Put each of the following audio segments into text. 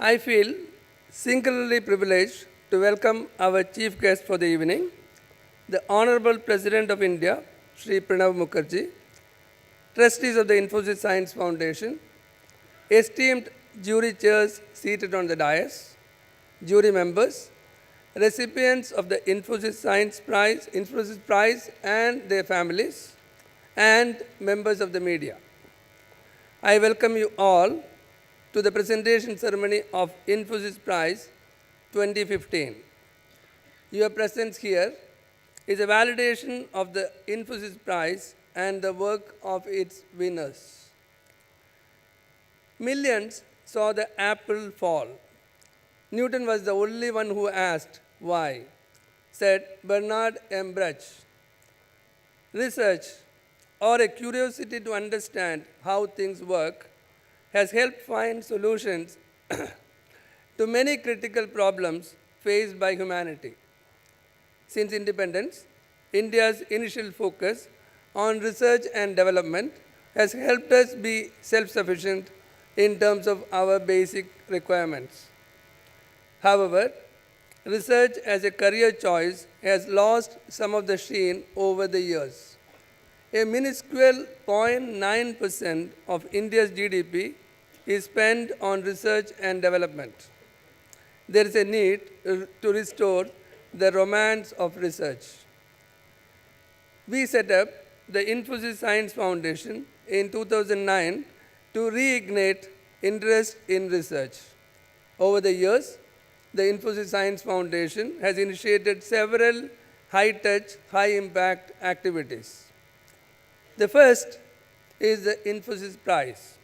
I feel singularly privileged to welcome our chief guest for the evening, the Honorable President of India, Sri Pranav Mukherjee, trustees of the Infosys Science Foundation, esteemed jury chairs seated on the dais, jury members, recipients of the Infosys Prize and their families, and members of the media. I welcome you all to the presentation ceremony of Infosys Prize 2015. Your presence here is a validation of the Infosys Prize and the work of its winners. Millions saw the apple fall. Newton was the only one who asked why, said Bernard M. Bruch. Research, or a curiosity to understand how things work, has helped find solutions to many critical problems faced by humanity. Since independence, India's initial focus on research and development has helped us be self-sufficient in terms of our basic requirements. However, research as a career choice has lost some of the sheen over the years. A minuscule 0.9% of India's GDP is spent on research and development. There is a need to restore the romance of research. We set up the Infosys Science Foundation in 2009 to reignite interest in research. Over the years, the Infosys Science Foundation has initiated several high-touch, high-impact activities. The first is the Infosys Prize,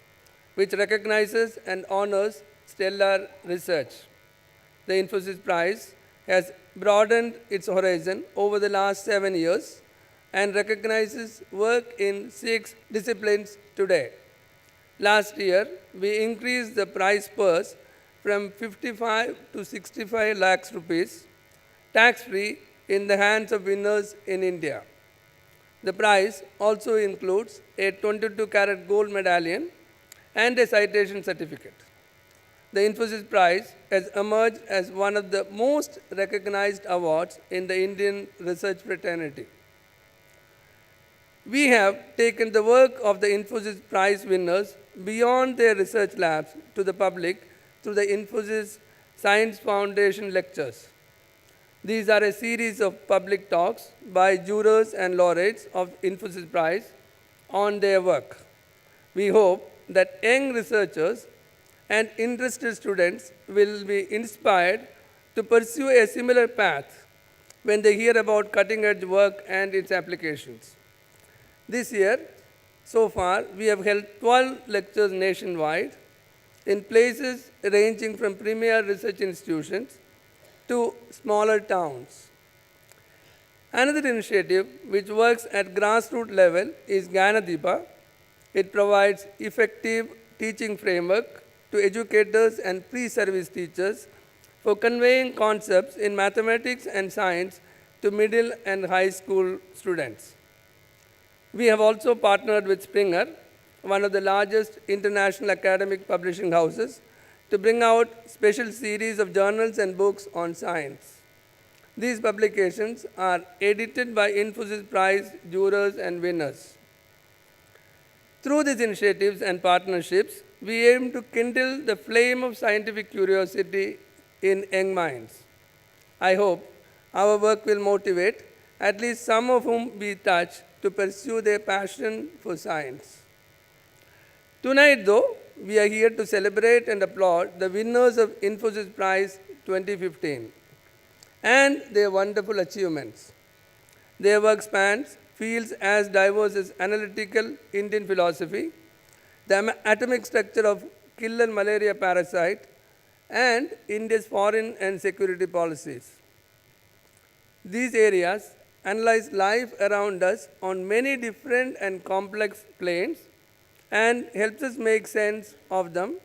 which recognizes and honors stellar research. The Infosys Prize has broadened its horizon over the last 7 years and recognizes work in 6 disciplines today. Last year, we increased the prize purse from 55 to 65 lakhs rupees, tax-free in the hands of winners in India. The prize also includes a 22-carat gold medallion and a citation certificate. The Infosys Prize has emerged as one of the most recognized awards in the Indian research fraternity. We have taken the work of the Infosys Prize winners beyond their research labs to the public through the Infosys Science Foundation lectures. These are a series of public talks by jurors and laureates of Infosys Prize on their work. We hope that young researchers and interested students will be inspired to pursue a similar path when they hear about cutting-edge work and its applications. This year, so far, we have held 12 lectures nationwide in places ranging from premier research institutions to smaller towns. Another initiative which works at grassroots level is Gyanadipa. It provides effective teaching framework to educators and pre-service teachers for conveying concepts in mathematics and science to middle and high school students. We have also partnered with Springer, one of the largest international academic publishing houses, to bring out special series of journals and books on science. These publications are edited by Infosys Prize jurors and winners. Through these initiatives and partnerships, we aim to kindle the flame of scientific curiosity in young minds. I hope our work will motivate at least some of whom we touch to pursue their passion for science. Tonight, though, we are here to celebrate and applaud the winners of Infosys Prize 2015 and their wonderful achievements. Their work spans fields as diverse as analytical Indian philosophy, the atomic structure of killer malaria parasite, and India's foreign and security policies. These areas analyze life around us on many different and complex planes and helps us make sense of them.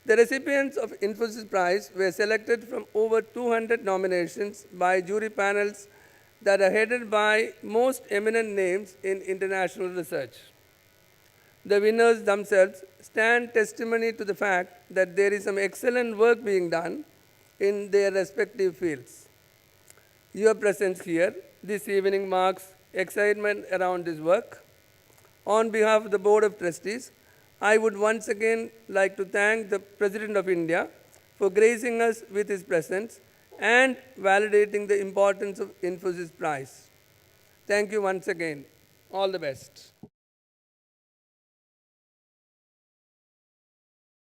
The recipients of Infosys Prize were selected from over 200 nominations by jury panels that are headed by most eminent names in international research. The winners themselves stand testimony to the fact that there is some excellent work being done in their respective fields. Your presence here this evening marks excitement around this work. On behalf of the Board of Trustees, I would once again like to thank the President of India for gracing us with his presence and validating the importance of Infosys Prize. Thank you once again. All the best.